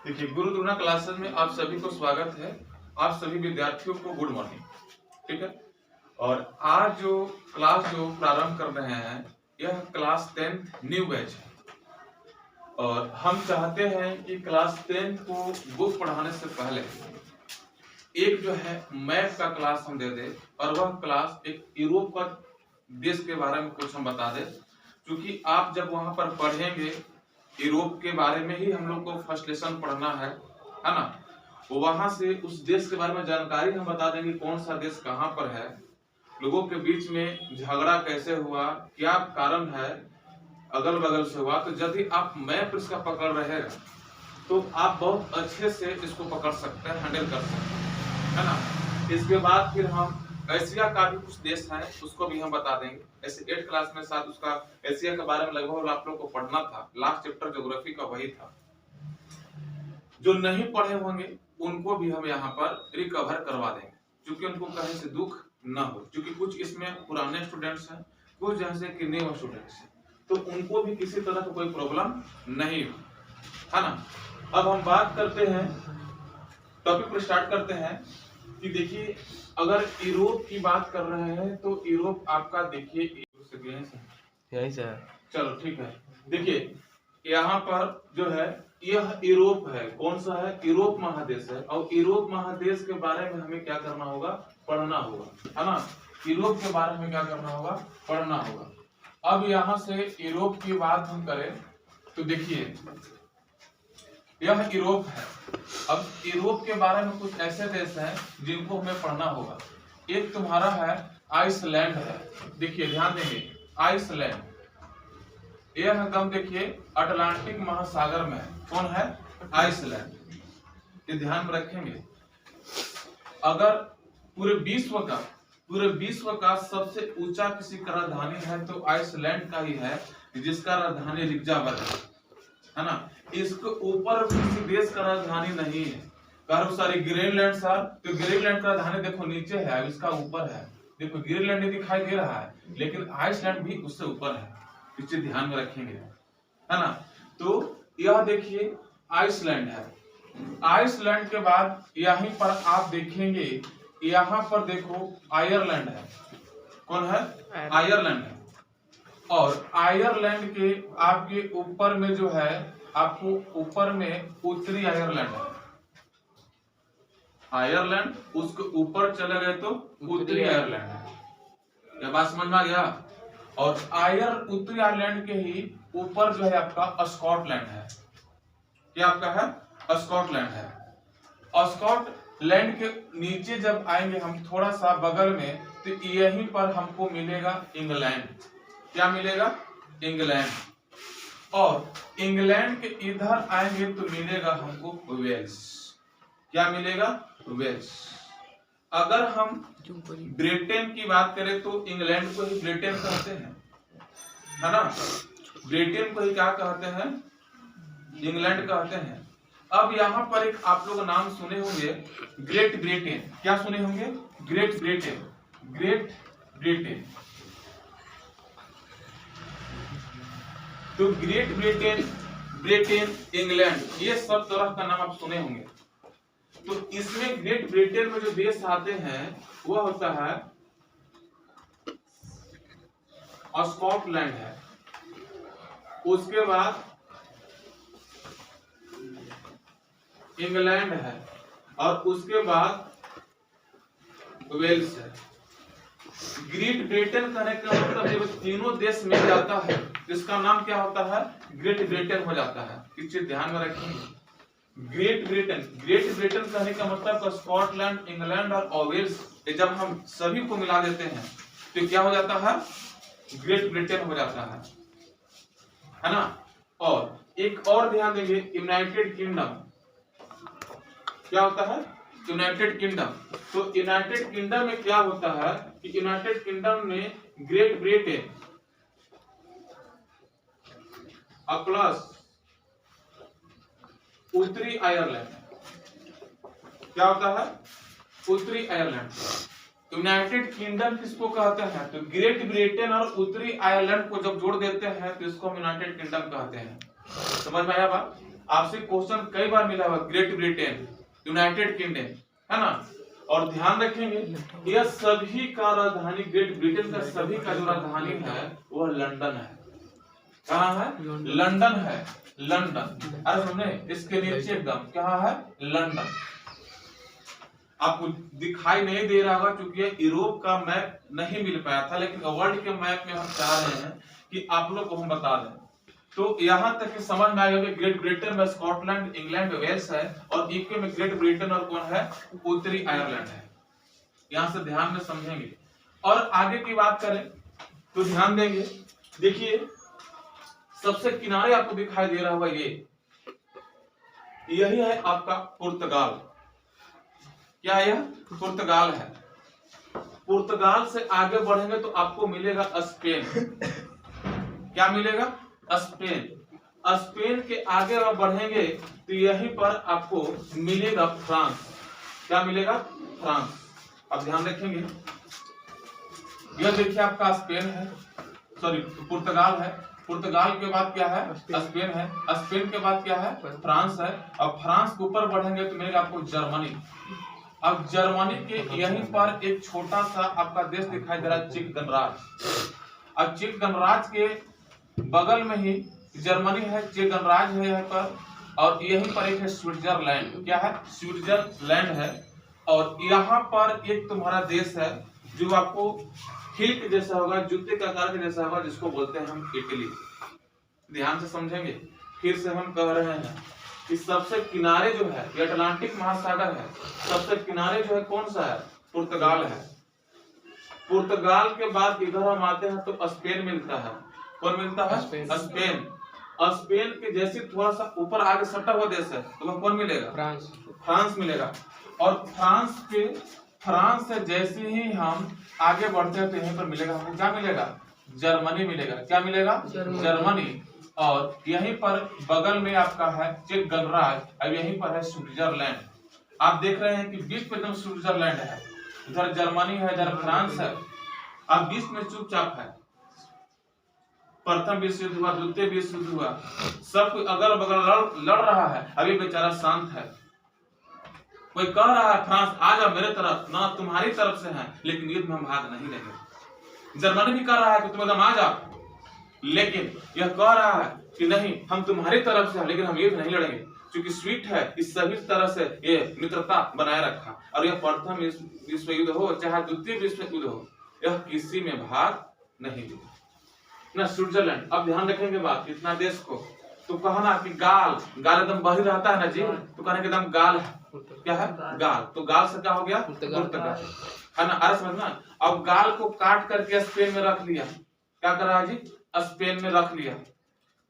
देखिए, गुरु द्रोणा क्लासेस में आप सभी को स्वागत है। आप सभी विद्यार्थियों को गुड मॉर्निंग। ठीक है, और आज जो क्लास जो प्रारंभ कर रहे हैं यह क्लास 10th न्यू बैच है और हम चाहते हैं कि क्लास 10 को बुक पढ़ाने से पहले एक जो है मैथ का क्लास हम दे दे और वह क्लास एक यूरोप का देश के बारे में कुछ हम बता दें, क्योंकि आप जब वहां पर पढ़ेंगे यूरोप के बारे में ही हम लोग को फर्स्ट लेसन पढ़ना है ना। वहां से उस देश के बारे में जानकारी हम बता देंगे, कौन सा देश कहाँ पर है, लोगों के बीच में झगड़ा कैसे हुआ, क्या कारण है, अगल बगल से हुआ। तो यदि आप मैप इसका पकड़ रहे हैं तो आप बहुत अच्छे से इसको पकड़ सकते हैं, हैंडल कर सकते हैं, है ना। इसके बाद फिर हम एशिया का भी कुछ देश है उसको भी हम बता देंगे। ऐसे 8th क्लास में साथ उसका एशिया के बारे में लगभग आप लोग को पढ़ना था, लास्ट चैप्टर ज्योग्राफी का वही था। जो नहीं पढ़े होंगे उनको भी हम यहाँ पर रिकवर करवा देंगे, क्योंकि उनको कहीं से दुख ना हो, क्योंकि कुछ इसमें पुराने स्टूडेंट्स हैं, कुछ जैसे कि न्यू स्टूडेंट्स हैं, तो उनको भी किसी तरह का कोई प्रॉब्लम नहीं हो, है ना। अब हम बात करते हैं, टॉपिक पर स्टार्ट करते हैं कि देखिए, अगर यूरोप की बात कर रहे हैं तो यूरोप आपका देखिए यही से है। चलो ठीक है, देखिए यहाँ पर जो है यह यूरोप है। कौन सा है? यूरोप महादेश है। और यूरोप महादेश के बारे में हमें क्या करना होगा? पढ़ना होगा, है ना। यूरोप के बारे में क्या करना होगा? पढ़ना होगा। अब यहाँ से यूरोप की बात हम करें तो देखिए यह यूरोप है। अब यूरोप के बारे में कुछ ऐसे देश हैं जिनको हमें पढ़ना होगा। एक तुम्हारा है आइसलैंड है, देखिए ध्यान देंगे, आइसलैंड यह एकदम देखिए अटलांटिक महासागर में है। कौन है? आइसलैंड। ये ध्यान में रखेंगे। अगर पूरे विश्व का सबसे ऊंचा किसी का राजधानी है तो आइसलैंड का ही है, जिसका राजधानी रिक्जावर्ग है ना। इसके ऊपर किसी देश का राजधानी नहीं है। कहो सारी ग्रीनलैंड सर, तो ग्रीनलैंड का राजधानी देखो नीचे है, इसका ऊपर है। देखो ग्रीनलैंड दिखाई दे रहा है, लेकिन आइसलैंड भी उससे ऊपर है। इसे ध्यान में रखेंगे, है ना। तो यह देखिए आइसलैंड है। आइसलैंड के बाद यहीं पर आप देखेंगे, यहाँ पर देखो आयरलैंड है। कौन है? आयरलैंड है। और आयरलैंड के आपके ऊपर में जो है, आपको ऊपर में उत्तरी आयरलैंड है। आयरलैंड उसके ऊपर चले गए तो उत्तरी आयरलैंड है। यह बात समझ में आ गया। और उत्तरी आयरलैंड के ही ऊपर जो है आपका स्कॉटलैंड है। क्या आपका है? स्कॉटलैंड है। स्कॉटलैंड के नीचे जब आएंगे हम थोड़ा सा बगल में, तो यहीं पर हमको मिलेगा इंग्लैंड। क्या मिलेगा? इंग्लैंड। और इंग्लैंड के इधर आएंगे तो मिलेगा हमको वेल्स। क्या मिलेगा? वेल्स। अगर हम ब्रिटेन की बात करें तो इंग्लैंड को ही ब्रिटेन कहते हैं, है ना। ब्रिटेन को ही क्या कहते हैं? इंग्लैंड कहते हैं। अब यहाँ पर एक आप लोग नाम सुने होंगे, ग्रेट ब्रिटेन। क्या सुने होंगे? Great Britain. Great Britain. तो ग्रेट ब्रिटेन, इंग्लैंड, ये सब तरह का नाम आप सुने होंगे। तो इसमें ग्रेट ब्रिटेन में जो देश आते हैं वह होता है स्कॉटलैंड है, उसके बाद इंग्लैंड है, और उसके बाद वेल्स है। ग्रेट ब्रिटेन कहने का मतलब जब तीनों देश मिल जाता है इसका नाम क्या होता है? ग्रेट ब्रिटेन हो जाता है। इस चीज ध्यान में रखेंगे। ग्रेट ब्रिटेन कहने का मतलब स्कॉटलैंड, इंग्लैंड और वेल्स, जब हम सभी को मिला देते हैं तो क्या हो जाता है? ग्रेट ब्रिटेन हो जाता है ना। और एक और ध्यान देंगे, यूनाइटेड किंगडम। क्या होता है? United kingdom. तो यूनाइटेड किंगडम में क्या होता है कि यूनाइटेड किंगडम में ग्रेट ब्रिटेन प्लस उत्तरी आयरलैंड। क्या होता है? उत्तरी आयरलैंड। यूनाइटेड किंगडम किसको कहते हैं? तो ग्रेट ब्रिटेन और उत्तरी आयरलैंड को जब जोड़ देते हैं तो इसको हम यूनाइटेड किंगडम कहते हैं। समझ में आया बात? आपसे क्वेश्चन कई बार मिला हुआ, ग्रेट ब्रिटेन, यूनाइटेड किंगडम, है ना। और ध्यान रखेंगे यह सभी का राजधानी, ग्रेट ब्रिटेन का सभी का जो राजधानी है वह लंदन है। कहाँ है? लंदन है, लंदन। अरे हमने इसके नीचे एकदम क्या है? लंदन। आपको दिखाई नहीं दे रहा होगा क्योंकि यूरोप का मैप नहीं मिल पाया था, लेकिन वर्ल्ड के मैप में हम चाह रहे हैं कि आप लोग को हम बता दें। तो यहाँ तक कि समझ में आएगा कि ग्रेट ब्रिटेन में स्कॉटलैंड, इंग्लैंड, वेल्स है, और यूके में ग्रेट ब्रिटेन और कौन है? उत्तरी आयरलैंड है। यहाँ से ध्यान में समझेंगे। और आगे की बात करें तो ध्यान देंगे, देखिए सबसे किनारे आपको दिखाई दे रहा होगा, यही है आपका पुर्तगाल। क्या यह? पुर्तगाल है। पुर्तगाल से आगे बढ़ेंगे तो आपको मिलेगा स्पेन। क्या मिलेगा? स्पेन। स्पेन के आगे आप बढ़ेंगे तो यहीं पर आपको मिलेगा फ्रांस। क्या मिलेगा? फ्रांस। अब ध्यान रखेंगे, यह देखिए आपका स्पेन है, सॉरी पुर्तगाल है। पुर्तगाल के बाद क्या है? स्पेन है। स्पेन के बाद क्या है? फ्रांस है। अब फ्रांस के ऊपर बढ़ेंगे तो मिलेगा आपको जर्मनी। अब जर्मनी के यहीं पर एक छोटा सा आपका देश दिखाई दे रहा है, चेक गणराज्य। अब चेक गणराज्य के बगल में ही जर्मनी है, चेक गणराज्य है यहाँ पर, और यहीं पर एक है स्विट्जरलैंड। क्या है? स्विट्जरलैंड है। और यहाँ पर एक तुम्हारा देश है जो आपको हिल के जैसा होगा, जूते का आकार के जैसा होगा, जिसको बोलते हैं हम इटली। ध्यान से समझेंगे। फिर से हम कह रहे हैं कि सबसे किनारे जो है ये अटलांटिक महासागर है, सबसे किनारे जो है कौन सा है? पुर्तगाल है। पुर्तगाल के बाद इधर हम आते हैं तो स्पेन मिलता है। कौन मिलता है? स्पेन। स्पेन के जैसे थोड़ा सा ऊपर आगे सटा हुआ देश है तो वह कौन मिलेगा? फ्रांस। फ्रांस मिलेगा। और फ्रांस से जैसे ही हम आगे बढ़ते हैं तो यहीं पर मिलेगा हमको क्या मिलेगा? जर्मनी मिलेगा। क्या मिलेगा? जर्मनी। और यहीं पर बगल में आपका है चेक गणराज्य, अब यहीं पर है स्विट्जरलैंड। आप देख रहे हैं कि बीच में एकदम स्विट्जरलैंड है, इधर जर्मनी है, इधर फ्रांस है, अब बीच में चुपचाप है। प्रथम विश्व युद्ध हुआ, द्वितीय विश्व युद्ध हुआ, सब अगल बगल लड़ रहा है, अभी बेचारा शांत है। कोई कह रहा है फ्रांस आ जाओ मेरे तरफ, ना तुम्हारी तरफ से है, लेकिन युद्ध में हम भाग नहीं लेंगे। जर्मनी भी कह रहा है कि तुम एकदम आ जाओ, लेकिन यह कह रहा है कि नहीं हम तुम्हारी तरफ से हैं, लेकिन हम युद्ध नहीं लड़ेंगे, क्योंकि स्वीट है, इस सभी तरह से ये मित्रता बनाए रखा। और यह प्रथम विश्व युद्ध हो चाहे द्वितीय विश्व युद्ध हो, यह किसी में भाग नहीं लिया ना। स्विट्जरलैंड। अब ध्यान रखेंगे बात, इतना देश को तो कहना कि गाल एकदम बही रहता है ना जी, तो कहना कि एकदम गाल है। क्या है? गाल। तो गाल से क्या हो गया? पुर्तगाल, है ना। अरे समझना। अब गाल को काट करके स्पेन में रख लिया। क्या कर रहा है जी? स्पेन में रख लिया।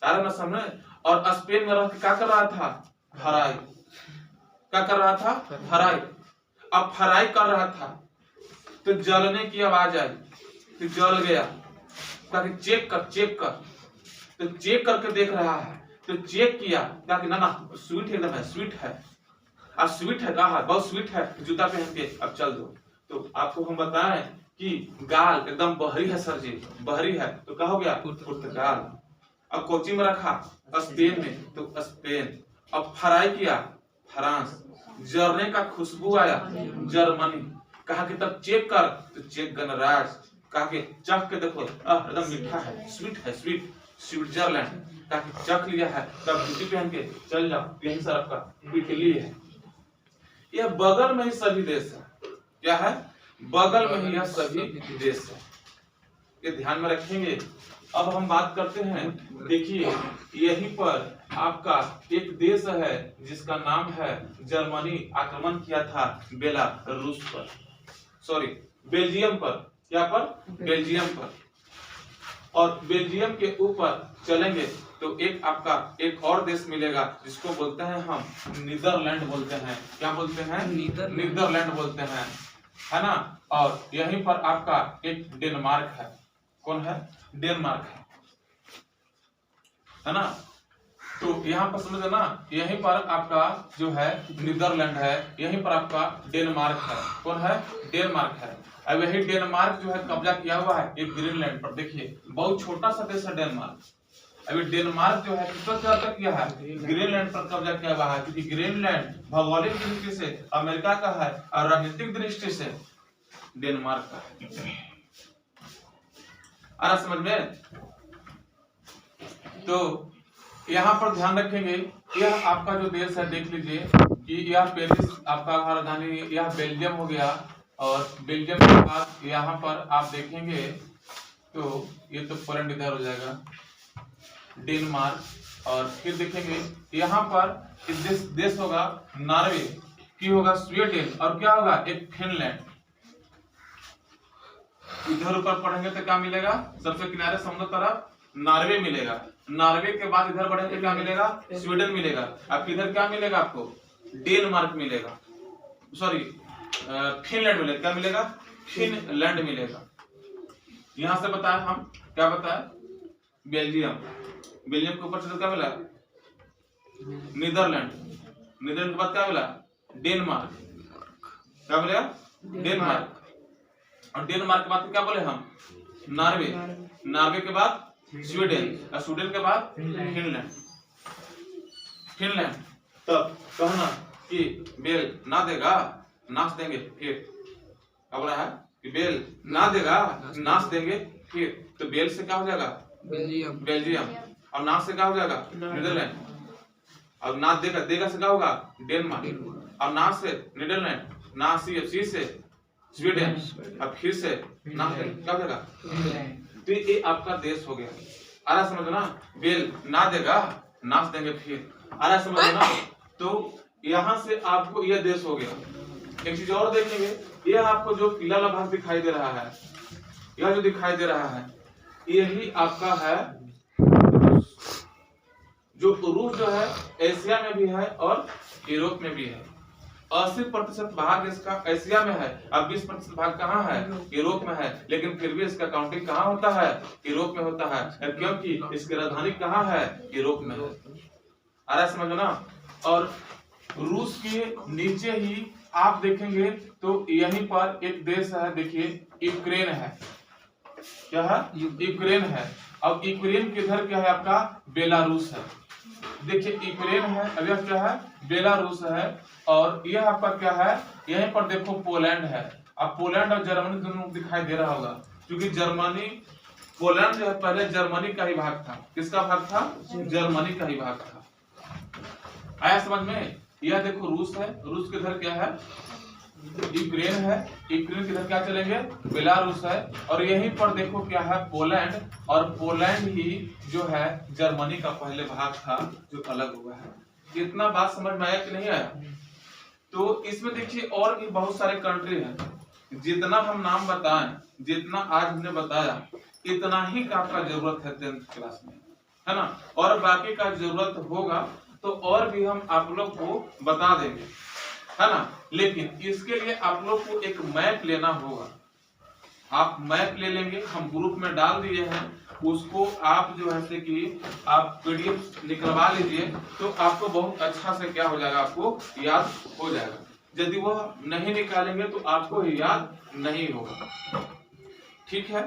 तारा ना समझे। और स्पेन में रख के क्या कर रहा था? फ्राई। क्या कर रहा था? फ्राई। अब फ्राई कर रहा था तो जलने की आवाज आई, तो जल गया। चेक कर। तो चेक करके देख रहा है, तो चेक किया क्या कि ना स्वीट एकदम है, स्वीट है। अब स्वीट है, कहा बहुत स्वीट है, जूता पहन के अब चल दो। तो आपको हम बताएं कि गाल एकदम बहरी है सर जी, बहरी है, तो क्या हो गया? पुर्तगाल। अब कोची में रखा? स्पेन में, तो स्पेन। अब फ्राई किया? फ्रांस। जरने का खुशबू आया? जर्मनी। कहा कि तब चेक कर, तो चेक गणराज्य। कहा कि चख के देखो एकदम मीठा है, स्वीट है, स्वीट। स्विट्जरलैंड। कहा कि चख लिया है, तब जूती पहन के चल जाओ, यही सर आपका इटली है। यह बगल में ही सभी देश है। क्या है? बगल में ही यह सभी देश है, ये ध्यान में रखेंगे। अब हम बात करते हैं, देखिए यहीं पर आपका एक देश है जिसका नाम है, जर्मनी आक्रमण किया था बेलारूस पर, सॉरी बेल्जियम पर। क्या पर? बेल्जियम पर। और बेल्जियम के ऊपर चलेंगे तो एक आपका एक और देश मिलेगा जिसको बोलते हैं हम नीदरलैंड बोलते हैं। क्या बोलते हैं? नीदरलैंड बोलते हैं, है ना। और यहीं पर आपका एक डेनमार्क है। कौन है? डेनमार्क है ना। तो यहाँ पर समझ ना, यहीं पर आपका जो है नीदरलैंड है, यहीं पर आपका डेनमार्क है। कौन है? डेनमार्क है। अब यही डेनमार्क जो है कब्जा किया हुआ है एक ग्रीनलैंड पर। देखिए बहुत छोटा सा देश है डेनमार्क, अभी डेनमार्क जो है किस पर कब्जा किया है? ग्रीनलैंड पर कब्जा किया हुआ है, क्योंकि ग्रीनलैंड भौगोलिक दृष्टि से अमेरिका का है और राजनीतिक दृष्टि से डेनमार्क का है। आ रहा समझ में? तो यहाँ पर ध्यान रखेंगे, यह आपका जो देश है देख लीजिए कि यह पेरिस आपका राजधानी, यह बेल्जियम हो गया, और बेल्जियम के बाद यहाँ पर आप देखेंगे तो ये तो पोलैंड इधर हो जाएगा, डेनमार्क, और फिर देखेंगे यहाँ पर इस देश होगा नॉर्वे, की होगा स्वीडन, और क्या होगा एक फिनलैंड। इधर ऊपर पढ़ेंगे तो क्या मिलेगा? सबसे किनारे समुद्र तरफ नॉर्वे मिलेगा, नॉर्वे के बाद इधर बढ़ेंगे क्या मिलेगा? स्वीडन मिलेगा। अब इधर क्या मिलेगा आपको? डेनमार्क मिलेगा, सॉरी फिनलैंड मिलेगा। क्या मिलेगा? फिनलैंड मिलेगा। यहां से बताया हम, क्या बताया? बेल्जियम, बेल्जियम के ऊपर से क्या मिला? नीदरलैंड, नीदरलैंड के बाद क्या मिला? डेनमार्क, क्या मिलेगा? डेनमार्क, और डेनमार्क के बाद क्या बोले हम? नॉर्वे, नॉर्वे के बाद स्वीडन, और स्वीडन के बाद फिनलैंड, फिनलैंड। तब कहना कि बेल ना देगा नाच देंगे फिर, क्या बोला है कि बेल ना देगा नाच देंगे फिर। तो बेल से क्या हो जाएगा? बेल्जियम, बेल्जियम, और नाच से क्या हो जाएगा? नीदरलैंड, और नाच देगा, देगा से क्या होगा? डेनमार्क, और नाच से नीदरलैंड, नाच सी से स्वीडन, अब फिर से नाच क्या हो जाएगा? तो ये आपका देश हो गया। आ रहा समझ ना? बेल ना देगा नाच देंगे फिर, आ रहा समझ ना? तो यहाँ से आपको यह देश हो गया। एक चीज और देखेंगे, यह आपको जो पीला वाला भाग दिखाई दे रहा है, यह जो दिखाई दे रहा है, यही आपका है जो रूस जो है एशिया में भी है और यूरोप में भी है। 80% भाग इसका एशिया में है, अब 20% भाग कहाँ है? यूरोप में है, लेकिन फिर भी इसका काउंटिंग कहाँ होता है? यूरोप में होता है, क्योंकि इसकी राजधानी कहाँ है? यूरोप में है। आ रहा है समझ ना? और रूस के नीचे ही आप देखेंगे तो यहीं पर एक देश है, देखिए यूक्रेन है। क्या है? यूक्रेन है। अब यूक्रेन किधर क्या है आपका? बेलारूस है। देखिए यूक्रेन है, अब यह क्या है? बेलारूस है, और यह आपका क्या है? यहीं पर देखो पोलैंड है। अब पोलैंड और जर्मनी दोनों दिखाई दे रहा होगा, क्योंकि जर्मनी, पोलैंड जो है पहले जर्मनी का ही भाग था। किसका भाग था? जर्मनी का ही भाग था। आया समझ में? यह देखो रूस है, रूस किधर क्या है? यूक्रेन है, यूक्रेन किधर क्या चलेंगे? बेलारूस है, और यहीं पर देखो क्या है? पोलैंड, और पोलैंड ही जो है जर्मनी का पहले भाग था जो अलग हुआ है। इतना बात समझ में आया कि नहीं आया? तो इसमें देखिए और भी बहुत सारे कंट्री हैं, जितना हम नाम बताएं, जितना आज हमने बताया, इतना ही का आपका जरूरत है 10th क्लास में, है ना? और बाकी का जरूरत होगा तो और भी हम आप लोग को बता देंगे, है ना? लेकिन इसके लिए आप लोग को एक मैप लेना होगा। आप मैप ले लेंगे, हम ग्रुप में डाल दिए हैं, उसको आप जो है कि आप पीडीएफ निकलवा लीजिए, तो आपको बहुत अच्छा से क्या हो जाएगा? आपको याद हो जाएगा। यदि वह नहीं निकालेंगे तो आपको याद नहीं होगा। ठीक है।